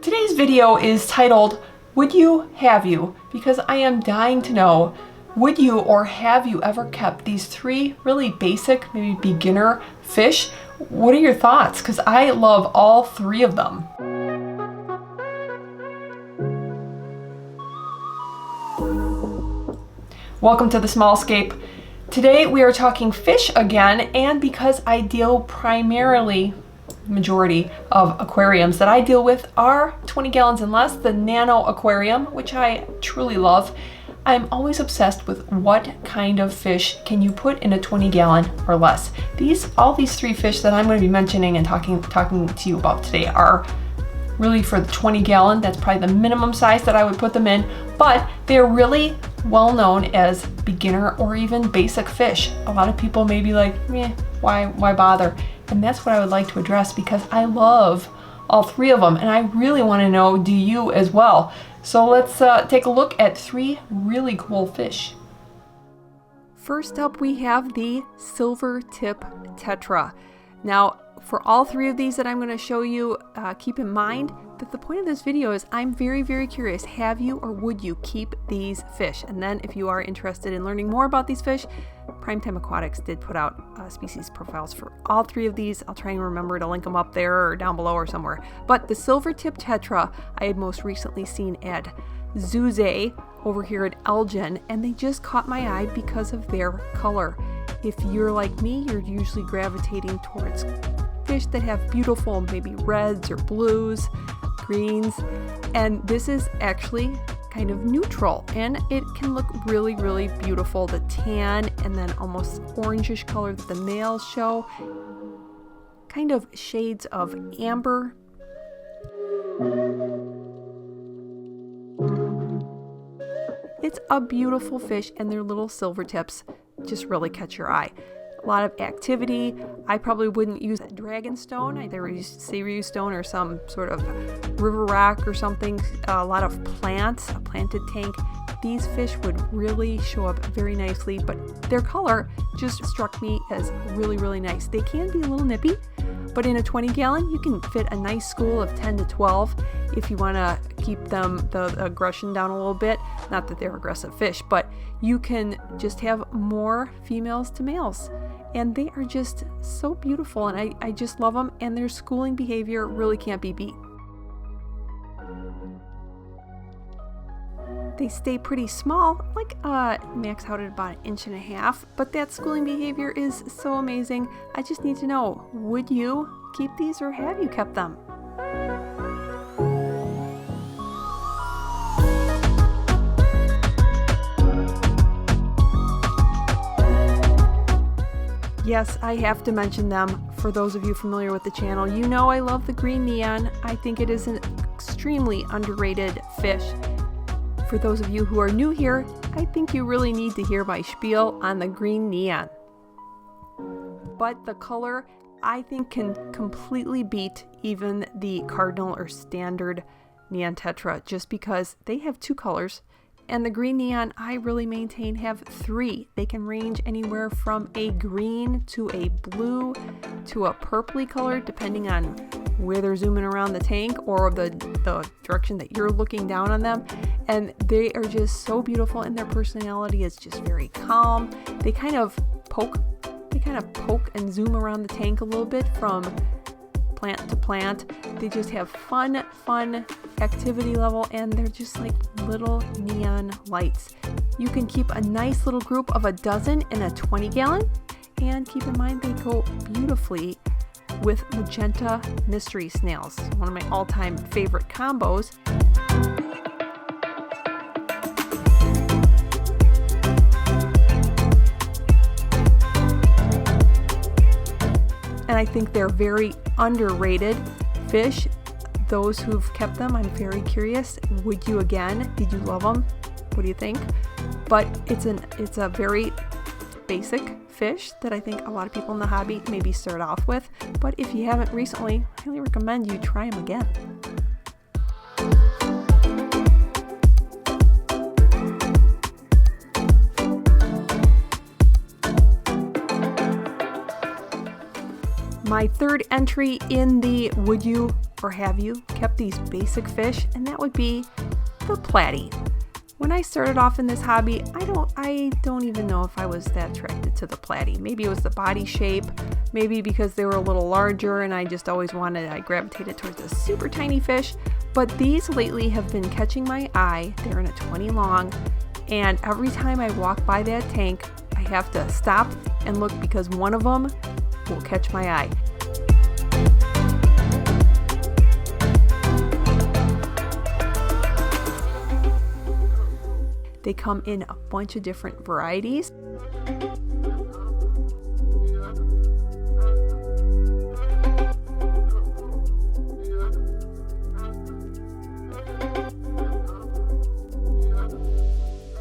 Today's video is titled, Would You, Have You? Because I am dying to know, would you or have you ever kept these three really basic, maybe beginner fish? What are your thoughts? Because I love all three of them. Welcome to the Smallscape. Today we are talking fish again, and because I deal primarily, majority of aquariums that I deal with are 20 gallons and less, the nano aquarium, which I truly love. I'm always obsessed with what kind of fish can you put in a 20 gallon or less. All these three fish that I'm going to be mentioning and talking to you about today are really for the 20 gallon. That's probably the minimum size that I would put them in, but they're really well known as beginner or even basic fish. A lot of people may be like, why bother? And that's what I would like to address because I love all three of them and I really want to know, do you as well? So let's take a look at three really cool fish. First up, we have the silver tip tetra. Now, for all three of these that I'm going to show you, keep in mind that the point of this video is I'm very, very curious. Have you or would you keep these fish? And then if you are interested in learning more about these fish, Primetime Aquatics did put out species profiles for all three of these. I'll try and remember to link them up there or down below or somewhere. But the silver tip tetra I had most recently seen at Zuze over here at Elgin, and they just caught my eye because of their color. If you're like me, you're usually gravitating towards fish that have beautiful maybe reds or blues, greens, and this is actually kind of neutral and it can look really, really beautiful. The tan and then almost orangish color that the males show, kind of shades of amber. It's a beautiful fish and their little silver tips just really catch your eye. A lot of activity. I probably wouldn't use a dragonstone, either use seaweed stone or some sort of river rock or something. A lot of plants, a planted tank. These fish would really show up very nicely, but their color just struck me as really, really nice. They can be a little nippy, but in a 20 gallon, you can fit a nice school of 10 to 12 if you want to keep the aggression down a little bit. Not that they're aggressive fish, but you can just have more females to males. And they are just so beautiful, and I just love them, and their schooling behavior really can't be beat. They stay pretty small, like max out at about 1.5 inches, but that schooling behavior is so amazing. I just need to know, would you keep these or have you kept them? Yes, I have to mention them. For those of you familiar with the channel, you know I love the green neon. I think it is an extremely underrated fish. For those of you who are new here, I think you really need to hear my spiel on the green neon. But the color, I think, can completely beat even the cardinal or standard neon tetra just because they have two colors. And the green neon, I really maintain, have three. They can range anywhere from a green to a blue to a purpley color, depending on where they're zooming around the tank or the direction that you're looking down on them. And they are just so beautiful, and their personality is just very calm. They kind of poke and zoom around the tank a little bit from plant to plant. They just have fun activity level, and they're just like little neon lights. You can keep a nice little group of a dozen in a 20 gallon, and keep in mind they go beautifully with magenta mystery snails, one of my all-time favorite combos. And I think they're very underrated fish. Those who've kept them, I'm very curious. Would you again? Did you love them? What do you think? But it's a very basic fish that I think a lot of people in the hobby maybe start off with. But if you haven't recently, I highly recommend you try them again. My third entry in the would you or have you kept these basic fish? And that would be the platy. When I started off in this hobby, I don't even know if I was that attracted to the platy. Maybe it was the body shape, maybe because they were a little larger and I gravitated towards the super tiny fish. But these lately have been catching my eye. They're in a 20 long, and every time I walk by that tank, I have to stop and look because one of them will catch my eye. They come in a bunch of different varieties.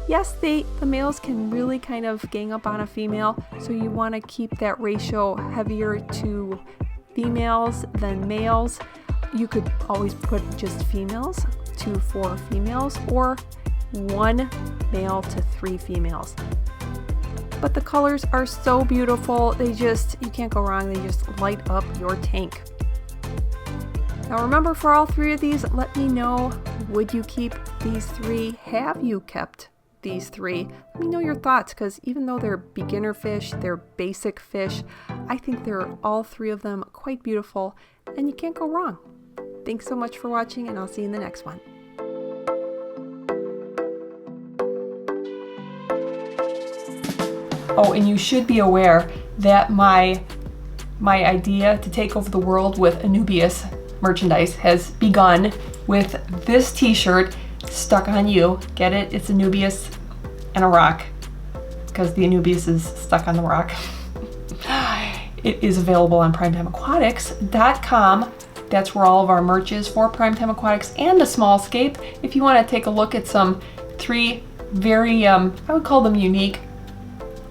Yes, the males can really kind of gang up on a female, so you want to keep that ratio heavier to females than males. You could always put just females, 2-4 females, or 1 male to 3 females. But the colors are so beautiful, you can't go wrong, they just light up your tank. Now remember, for all 3 of these, let me know, would you keep these 3? Have you kept these 3? Let me know your thoughts, because even though they're beginner fish, they're basic fish, I think they're all 3 of them quite beautiful, and you can't go wrong. Thanks so much for watching, and I'll see you in the next one. Oh, and you should be aware that my idea to take over the world with Anubias merchandise has begun with this t-shirt, Stuck on You. Get it? It's Anubias and a rock, because the Anubias is stuck on the rock. It is available on PrimetimeAquatics.com. That's where all of our merch is for Primetime Aquatics and the Smallscape. If you want to take a look at some 3 very, I would call them unique,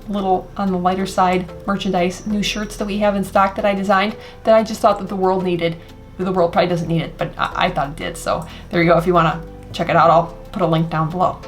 little on the lighter side merchandise, new shirts that we have in stock that I designed, that I just thought that the world needed. The world probably doesn't need it, but I thought it did. So there you go. If you want to check it out, I'll put a link down below.